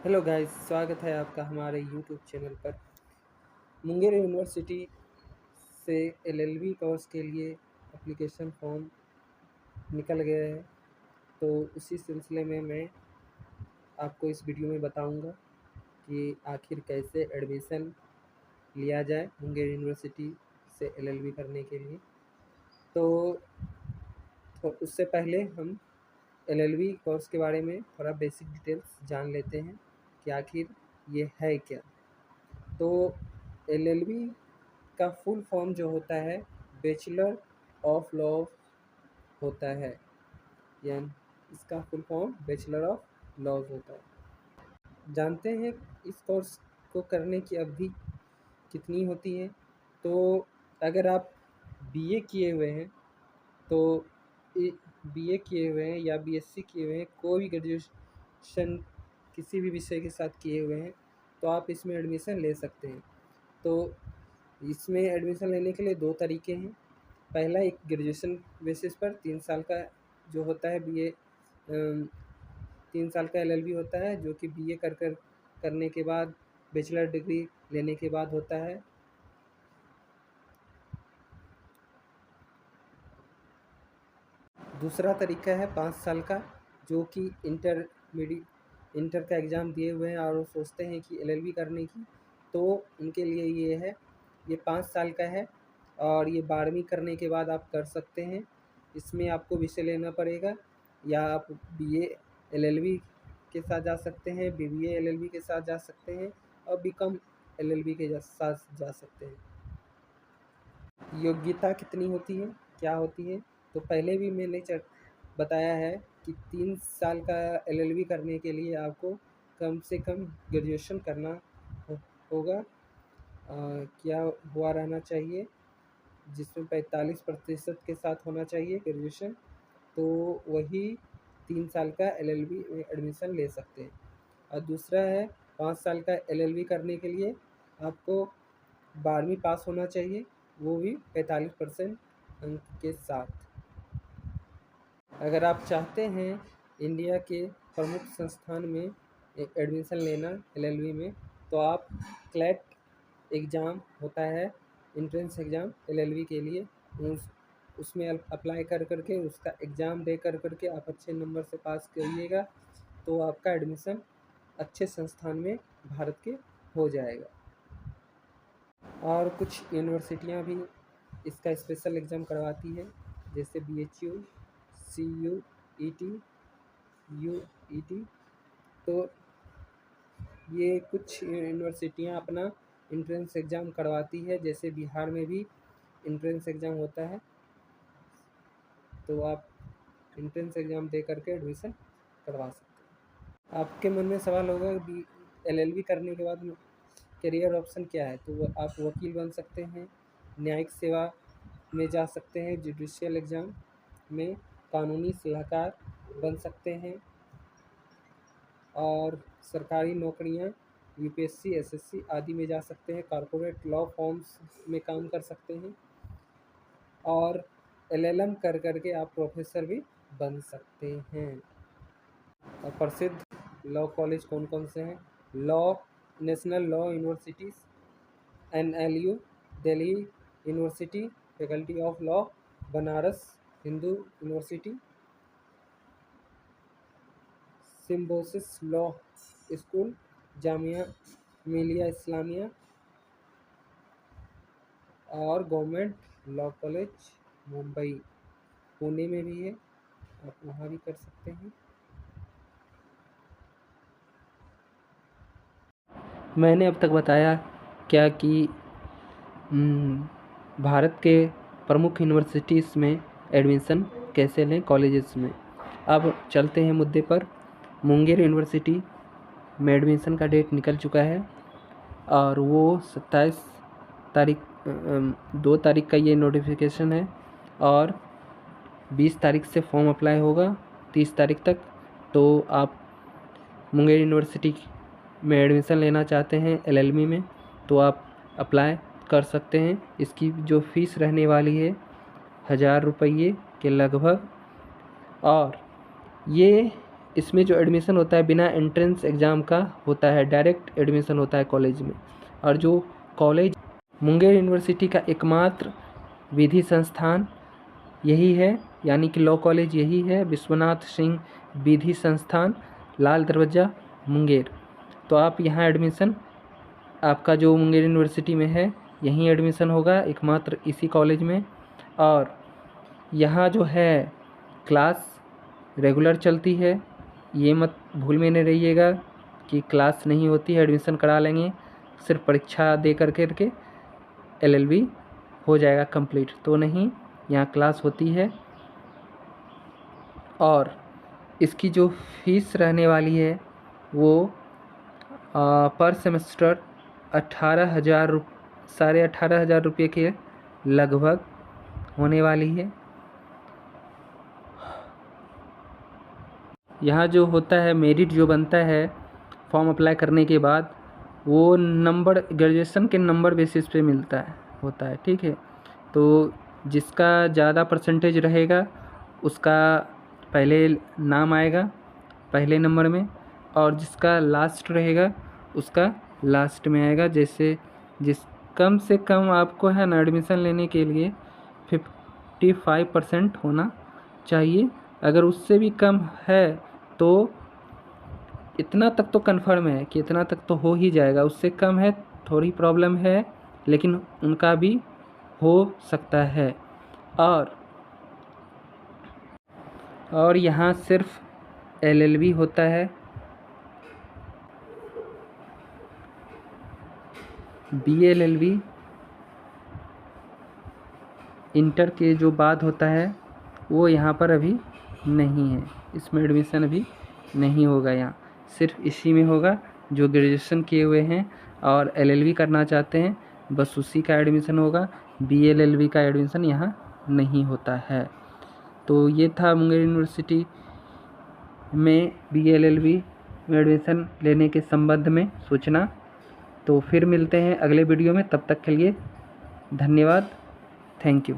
Hello guys, स्वागत है आपका हमारे यूट्यूब चैनल पर। मुंगेर यूनिवर्सिटी से एलएलबी कोर्स के लिए एप्लीकेशन फॉर्म निकल गया है। तो उसी सिलसिले में मैं आपको इस वीडियो में बताऊंगा कि आखिर कैसे एडमिशन लिया जाए मुंगेर यूनिवर्सिटी से एलएलबी करने के लिए। तो उससे पहले हम एलएलबी कोर्स के बारे में थोड़ा बेसिक डिटेल्स जान लेते हैं कि आखिर ये है क्या। तो एलएलबी का फुल फॉर्म जो होता है बैचलर ऑफ लॉ होता है, यानी इसका full form bachelor of laws होता है। जानते हैं इस कोर्स को करने की अवधि कितनी होती है। तो अगर आप बीए किए हुए हैं तो बीए किए हुए हैं या बीएससी किए हुए हैं, कोई भी ग्रेजुएशन किसी भी विषय के साथ किए हुए हैं तो आप इसमें एडमिशन ले सकते हैं। तो इसमें एडमिशन लेने के लिए दो तरीके हैं। पहला, एक ग्रेजुएशन बेसिस पर 3 साल का जो होता है बीए, 3 साल का एलएलबी होता है, जो कि बीए करने के बाद बैचलर डिग्री लेने के बाद होता है। दूसरा तरीका है 5 साल का, जो कि इंटर का एग्ज़ाम दिए हुए हैं और वो सोचते हैं कि एलएलबी करने की, तो उनके लिए ये है। ये 5 साल का है और ये 12वीं करने के बाद आप कर सकते हैं। इसमें आपको विषय लेना पड़ेगा, या आप बीए एलएलबी के साथ जा सकते हैं, बीबीए एलएलबी के साथ जा सकते हैं और बीकॉम एलएलबी के साथ जा सकते हैं। योग्यता कितनी होती है, क्या होती है, तो पहले भी मैंने बताया है कि 3 साल का एलएलबी करने के लिए आपको कम से कम ग्रेजुएशन करना होगा। क्या हुआ रहना चाहिए, जिसमें 45% के साथ होना चाहिए ग्रेजुएशन, तो वही 3 साल का एलएलबी में एडमिशन ले सकते हैं। और दूसरा है 5 साल का एलएलबी करने के लिए आपको 12वीं पास होना चाहिए, वो भी 45% अंक के साथ। अगर आप चाहते हैं इंडिया के प्रमुख संस्थान में एडमिशन लेना एलएलबी में, तो आप क्लैट एग्ज़ाम होता है, एंट्रेंस एग्ज़ाम एलएलबी के लिए, उसमें अप्लाई करके उसका एग्ज़ाम दे करके आप अच्छे नंबर से पास करिएगा तो आपका एडमिशन अच्छे संस्थान में भारत के हो जाएगा। और कुछ यूनिवर्सिटियां भी इसका स्पेशल एग्ज़ाम करवाती है, जैसे BHU, CUET, UET। तो ये कुछ यूनिवर्सिटियां अपना एंट्रेंस एग्ज़ाम करवाती है, जैसे बिहार में भी एंट्रेंस एग्ज़ाम होता है। तो आप एंट्रेंस एग्ज़ाम दे करके एडमिशन करवा सकते हैं। आपके मन में सवाल होगा कि एलएलबी करने के बाद करियर ऑप्शन क्या है, तो आप वकील बन सकते हैं, न्यायिक सेवा में जा सकते हैं, जुडिशियल एग्ज़ाम में कानूनी सलाहकार बन सकते हैं, और सरकारी नौकरियां यूपीएससी, एसएससी आदि में जा सकते हैं, कॉर्पोरेट लॉ फॉर्म्स में काम कर सकते हैं, और एलएलएम करके आप प्रोफेसर भी बन सकते हैं। और प्रसिद्ध लॉ कॉलेज कौन कौन से हैं? National law universities, NLU Delhi university, faculty of law Banaras Hindu university, Symbiosis law school, Jamia Millia Islamia, और government law college Mumbai, Pune में भी है, आप वहाँ भी कर सकते हैं। मैंने अब तक बताया क्या कि भारत के प्रमुख यूनिवर्सिटीज़ में एडमिशन कैसे लें कॉलेजेस में। अब चलते हैं मुद्दे पर। मुंगेर यूनिवर्सिटी में एडमिशन का डेट निकल चुका है और वो 27 तारीख 2 तारीख का ये नोटिफिकेशन है, और 20 तारीख से फॉर्म अप्लाई होगा 30 तारीख तक। तो आप मुंगेर यूनिवर्सिटी में एडमिशन लेना चाहते हैं एलएलबी में, तो आप अप्लाई कर सकते हैं। इसकी जो फ़ीस रहने वाली है 1000 रुपये के लगभग, और ये इसमें जो एडमिशन होता है बिना एंट्रेंस एग्ज़ाम का होता है, डायरेक्ट एडमिशन होता है कॉलेज में। और जो कॉलेज मुंगेर यूनिवर्सिटी का एकमात्र विधि संस्थान यही है, यानी कि लॉ कॉलेज यही है, विश्वनाथ सिंह विधि संस्थान, लाल दरवाज़ा, मुंगेर। तो आप यहाँ एडमिशन, आपका जो मुंगेर यूनिवर्सिटी में है यहीं एडमिशन होगा, एकमात्र इसी कॉलेज में। और यहाँ जो है क्लास रेगुलर चलती है, ये मत भूल में नहीं रहिएगा कि क्लास नहीं होती है, एडमिशन करा लेंगे सिर्फ परीक्षा दे करके LLB हो जाएगा कंप्लीट, तो नहीं, यहाँ क्लास होती है। और इसकी जो फीस रहने वाली है वो पर सेमेस्टर 18,000 रुपये के लगभग होने वाली है। यहाँ जो होता है मेरिट जो बनता है फॉर्म अप्लाई करने के बाद, वो नंबर ग्रेजुएशन के नंबर बेसिस पे मिलता है होता है, ठीक है। तो जिसका ज़्यादा परसेंटेज रहेगा उसका पहले नाम आएगा पहले नंबर में, और जिसका लास्ट रहेगा उसका लास्ट में आएगा। जैसे कम से कम आपको है ना एडमिशन लेने के लिए 55% होना चाहिए। अगर उससे भी कम है तो इतना तक तो कन्फर्म है कि इतना तक तो हो ही जाएगा, उससे कम है थोड़ी प्रॉब्लम है, लेकिन उनका भी हो सकता है। और यहाँ सिर्फ LLB होता है, BLLB इंटर के जो बाद होता है वो यहाँ पर अभी नहीं है, इसमें एडमिशन अभी नहीं होगा। यहाँ सिर्फ इसी में होगा जो ग्रेजुएशन किए हुए हैं और LLB करना चाहते हैं, बस उसी का एडमिशन होगा। BLLB का एडमिशन यहाँ नहीं होता है। तो ये था मुंगेर यूनिवर्सिटी में BLLB में एडमिशन लेने के संबंध में सूचना। तो फिर मिलते हैं अगले वीडियो में, तब तक के लिए धन्यवाद, थैंक यू।